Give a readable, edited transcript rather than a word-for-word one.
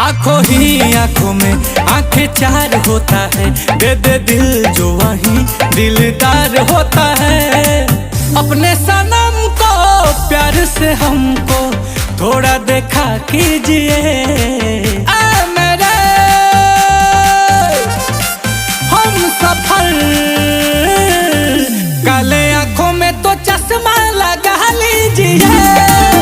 आंखों ही आंखों में आंखें चार होता है, दे दे दिल जो वही दिलदार होता है। अपने सनम को प्यार से हमको थोड़ा देखा कीजिए। मेरे हम सफर काले आंखों में तो चश्मा लगा लीजिए।